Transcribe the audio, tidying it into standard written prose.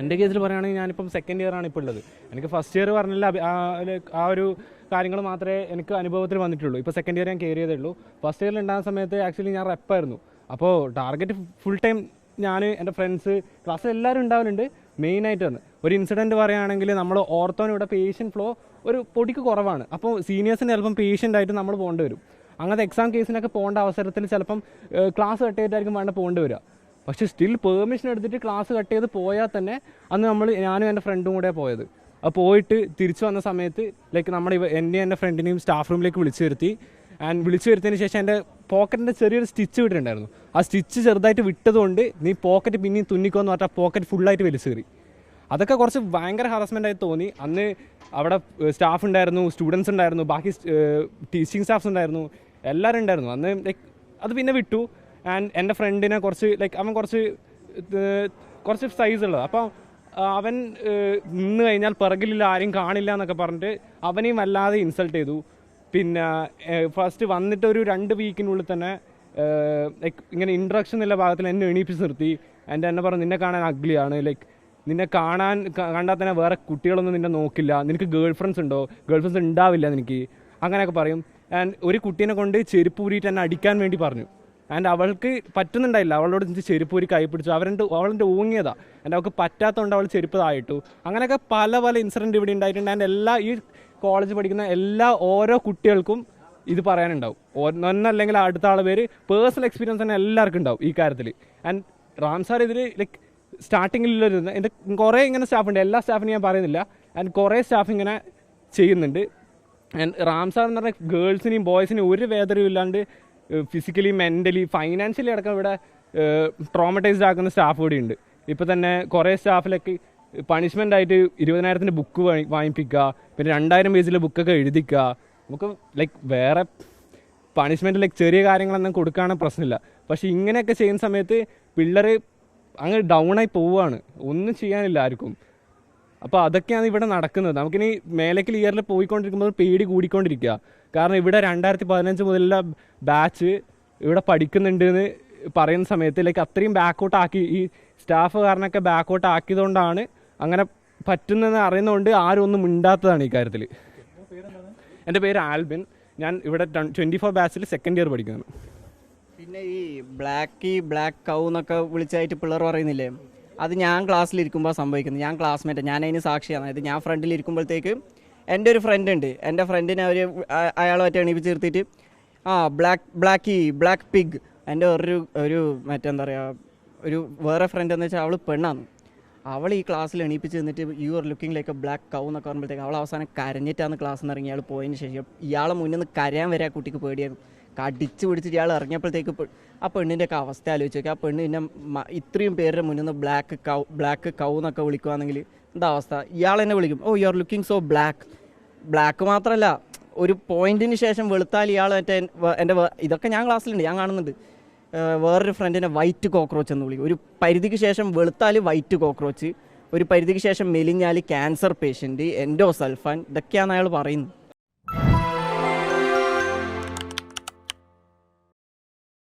എൻ്റെ കേസിൽ പറയുകയാണെങ്കിൽ ഞാനിപ്പം സെക്കൻഡ് ഇയർ ആണ് ഇപ്പോൾ ഉള്ളത്. എനിക്ക് ഫസ്റ്റ് ഇയർ പറഞ്ഞില്ല ആ ഒരു കാര്യങ്ങൾ മാത്രമേ എനിക്ക് അനുഭവത്തിൽ വന്നിട്ടുള്ളൂ. ഇപ്പോൾ സെക്കൻഡ് ഇയർ ഞാൻ കയറി ചെയ്തേ ഉള്ളൂ. ഫസ്റ്റ് ഇയറിൽ ഉണ്ടാകുന്ന സമയത്ത് ആക്ച്വലി ഞാൻ റെപ്പായിരുന്നു. അപ്പോൾ ടാർഗറ്റ് ഫുൾ ടൈം ഞാൻ, എൻ്റെ ഫ്രണ്ട്സ്, ക്ലാസ്സിൽ എല്ലാവരും ഉണ്ടാവലുണ്ട്. മെയിനായിട്ട് വന്ന് ഒരു ഇൻസിഡൻറ്റ് പറയുകയാണെങ്കിൽ നമ്മൾ ഓർത്തോന് ഇവിടെ പേഷ്യൻ്റ് ഫ്ലോ ഒരു പൊടിക്ക് കുറവാണ്. അപ്പോൾ സീനിയേഴ്സിന് ചിലപ്പം പേഷ്യൻ്റായിട്ട് നമ്മൾ പോകേണ്ടി വരും. അങ്ങനത്തെ എക്സാം കേസിനൊക്കെ പോകേണ്ട അവസരത്തിൽ ചിലപ്പം ക്ലാസ് കട്ട് ചെയ്തിട്ടായിരിക്കും വേണ്ട പോകേണ്ടി വരിക. പക്ഷേ സ്റ്റിൽ പെർമിഷൻ എടുത്തിട്ട് ക്ലാസ് കട്ട് ചെയ്ത് പോയാൽ തന്നെ അന്ന് ഞാനും എൻ്റെ ഫ്രണ്ടും കൂടെ പോയത്. അപ്പോൾ പോയിട്ട് തിരിച്ചു വന്ന സമയത്ത് ലൈക്ക് എൻ്റെ ഫ്രണ്ടിനെയും സ്റ്റാഫ് റൂമിലേക്ക് വിളിച്ചു വരുത്തിയതിന് ശേഷം എൻ്റെ പോക്കറ്റിൻ്റെ ചെറിയൊരു സ്റ്റിച്ച് വിട്ടിട്ടുണ്ടായിരുന്നു. ആ സ്റ്റിച്ച് ചെറുതായിട്ട് വിട്ടതുകൊണ്ട് നീ പോക്കറ്റ് പിന്നെയും തുന്നിക്കോന്ന് പറഞ്ഞാൽ പോക്കറ്റ് ഫുള്ളായിട്ട് വലിച്ചു കയറി. അതൊക്കെ കുറച്ച് ഭയങ്കര ഹറാസ്മെൻ്റ് ആയി തോന്നി. അന്ന് അവിടെ സ്റ്റാഫ് ഉണ്ടായിരുന്നു, സ്റ്റുഡൻസ് ഉണ്ടായിരുന്നു, ബാക്കി ടീച്ചിങ് സ്റ്റാഫ്സ് ഉണ്ടായിരുന്നു, എല്ലാവരും ഉണ്ടായിരുന്നു. അന്ന് ലൈക്ക് അത് പിന്നെ വിട്ടു. ആൻഡ് എൻ്റെ ഫ്രണ്ടിനെ അവൻ കുറച്ച് സൈസ് ഉള്ളത്. അപ്പോൾ അവൻ നിന്ന് കഴിഞ്ഞാൽ പിറകിലില്ല, ആരും കാണില്ല എന്നൊക്കെ പറഞ്ഞിട്ട് അവനെയും വല്ലാതെ ഇൻസൾട്ട് ചെയ്തു. പിന്നെ ഫസ്റ്റ് വന്നിട്ട് ഒരു 2 വീക്കിനുള്ളിൽ തന്നെ ലൈക്ക് ഇങ്ങനെ ഇൻട്രഡക്ഷൻ എന്നുള്ള ഭാഗത്തിൽ എന്നെ എണീപ്പിച്ച് നിർത്തി. എന്നെ പറഞ്ഞു, നിന്നെ കാണാൻ അഗ്ലിയാണ്, ലൈക്ക് നിന്നെ കണ്ടാൽ തന്നെ വേറെ കുട്ടികളൊന്നും നിന്നെ നോക്കില്ല, നിനക്ക് ഗേൾ ഫ്രണ്ട്സ് ഉണ്ടോ, ഗേൾ ഫ്രണ്ട്സ് ഉണ്ടാവില്ല നിനക്ക്, അങ്ങനെയൊക്കെ പറയും. ആൻഡ് ഒരു കുട്ടീനെ കൊണ്ട് ചെരുപ്പ് ഊരിയിട്ട് എന്നെ അടിക്കാൻ വേണ്ടി പറഞ്ഞു. ആൻഡ് അവൾക്ക് പറ്റുന്നുണ്ടായില്ല, അവളോട് ചെരുപ്പ് ഊരി കൈ പിടിച്ചു. അവളെൻ്റെ ഊങ്ങിയതാ. ആൻഡ് അവൾക്ക് പറ്റാത്തതുകൊണ്ട് അവൾ ചെരുപ്പ് തായിട്ടു. അങ്ങനെയൊക്കെ പല ഇൻസിഡൻറ്റ് ഇവിടെ ഉണ്ടായിട്ടുണ്ട്. ആൻഡ് ഈ കോളേജ് പഠിക്കുന്ന ഓരോ കുട്ടികൾക്കും ഇത് പറയാനുണ്ടാവും. ഒന്നല്ലെങ്കിൽ അടുത്ത ആൾ പേര് പേഴ്സണൽ എക്സ്പീരിയൻസ് തന്നെ എല്ലാവർക്കും ഉണ്ടാവും ഈ കാര്യത്തിൽ. ആൻഡ് റാം സാർ ഇതിൽ ലൈക്ക് സ്റ്റാർട്ടിങ്ങിലുള്ളൊരു എൻ്റെ കുറേ ഇങ്ങനെ സ്റ്റാഫുണ്ട്, എല്ലാ സ്റ്റാഫിനും ഞാൻ പറയുന്നില്ല. ആൻഡ് കുറേ സ്റ്റാഫ് ഇങ്ങനെ ചെയ്യുന്നുണ്ട്. ആൻഡ് റാം സാർ എന്ന് പറഞ്ഞാൽ ഗേൾസിനെയും ബോയ്സിനെയും ഒരു വേദനയും ഇല്ലാണ്ട് ഫിസിക്കലി, മെൻ്റലി, ഫൈനാൻഷ്യലി അടക്കം ഇവിടെ ട്രോമറ്റൈസ്ഡ് ആക്കുന്ന സ്റ്റാഫ് കൂടി ഉണ്ട്. ഇപ്പോൾ തന്നെ കുറേ സ്റ്റാഫിലൊക്കെ പണിഷ്മെൻ്റ് ആയിട്ട് 20,000 ബുക്ക് വാങ്ങിപ്പിക്കുക, പിന്നെ 2000 പേജിലെ ബുക്കൊക്കെ എഴുതിക്കുക. നമുക്ക് ലൈക്ക് വേറെ പണിഷ്മെൻറ്റ് ലൈക്ക് ചെറിയ കാര്യങ്ങളൊന്നും കൊടുക്കുകയാണെങ്കിൽ പ്രശ്നമില്ല. പക്ഷേ ഇങ്ങനെയൊക്കെ ചെയ്യുന്ന സമയത്ത് പിള്ളേർ അങ്ങ് ഡൗണായി പോവുകയാണ്, ഒന്നും ചെയ്യാനില്ല ആർക്കും. അപ്പോൾ അതൊക്കെയാണ് ഇവിടെ നടക്കുന്നത്. നമുക്കിനി മേലേക്ക് ഇയറിൽ പോയിക്കൊണ്ടിരിക്കുമ്പോൾ പേടി കൂടിക്കൊണ്ടിരിക്കുക. കാരണം ഇവിടെ 2015 മുതലുള്ള ബാച്ച് ഇവിടെ പഠിക്കുന്നുണ്ട് എന്ന് പറയുന്ന സമയത്ത് ലൈക്ക് അത്രയും ബാക്കൗട്ടാക്കി, ഈ സ്റ്റാഫ് കാരണമൊക്കെ ബാക്കൗട്ട് ആക്കിയതുകൊണ്ടാണ് അങ്ങനെ പറ്റുന്നതെന്ന് അറിയുന്നതുകൊണ്ട് ആരും ഒന്നും മിണ്ടാത്തതാണ് ഈ കാര്യത്തിൽ. എൻ്റെ പേര് ആൽബിൻ. ഞാൻ ഇവിടെ 24 ബാച്ചിൽ സെക്കൻഡ് ഇയർ പഠിക്കുന്നു. പിന്നെ ഈ ബ്ലാക്ക് കൗ എന്നൊക്കെ വിളിച്ചായിട്ട് പിള്ളേർ പറയുന്നില്ലേ, അത് ഞാൻ ക്ലാസ്സിലിരിക്കുമ്പോൾ സംഭവിക്കുന്നത്. ഞാൻ ക്ലാസ്മേറ്റ്, ഞാൻ അതിന് സാക്ഷിയാണ്. ഇത് ഞാൻ ഫ്രണ്ടിലിരിക്കുമ്പോഴത്തേക്ക് എൻ്റെ ഒരു ഫ്രണ്ട് ഉണ്ട്, എൻ്റെ ഫ്രണ്ടിനെ അയാളുമായിട്ട് എണീപ്പിച്ച് നിർത്തിയിട്ട് ബ്ലാക്ക് പിഗ്. എൻ്റെ ഒരു മറ്റെന്താ പറയുക, വേറെ ഫ്രണ്ട് എന്ന് വെച്ചാൽ അവൾ പെണ്ണാണ്. അവൾ ഈ ക്ലാസ്സിൽ എണീപ്പിച്ച് നിന്നിട്ട് you are looking like a black cow എന്നൊക്കെ പറയുമ്പോഴത്തേക്ക് അവൾ അവസാനം കരഞ്ഞിട്ടാണ് ക്ലാസ്സിൽ നിന്ന് ഇറങ്ങി. അയാൾ പോയതിന് ശേഷം ഇയാളെ മുന്നിൽ നിന്ന് കരയാൻ വരെ ആ കുട്ടിക്ക് പേടിയായിരുന്നു. കടിച്ച് പിടിച്ചിട്ട് ഇയാൾ ഇറങ്ങിയപ്പോഴത്തേക്ക് ആ പെണ്ണിൻ്റെയൊക്കെ അവസ്ഥ ആലോചിച്ച് നോക്കി. ആ പെണ്ണ് പിന്നെ ഇത്രയും പേരുടെ മുന്നിൽ നിന്ന് ബ്ലാക്ക് കൗ എന്നൊക്കെ വിളിക്കുകയാണെങ്കിൽ എന്താ അവസ്ഥ? ഇയാൾ എന്നെ വിളിക്കും, oh you are looking so black മാത്രമല്ല, ഒരു പോയിന്റിന് ശേഷം വെളുത്താൽ ഇയാൾ എൻ്റെ ഇതൊക്കെ ഞാൻ ക്ലാസ്സിലുണ്ട്, ഞാൻ കാണുന്നുണ്ട്. വേറൊരു ഫ്രണ്ടിനെ വൈറ്റ് കോക്രോച്ച് എന്ന് വിളിക്കും. ഒരു പരിധിക്ക് ശേഷം വെളുത്താൽ വൈറ്റ് കോക്രോച്ച്, ഒരു പരിധിക്ക് ശേഷം മെലിഞ്ഞാൽ ക്യാൻസർ പേഷ്യൻറ്റ്, എൻഡോസൾഫാൻ, ഇതൊക്കെയാണ് അയാൾ പറയുന്നത്.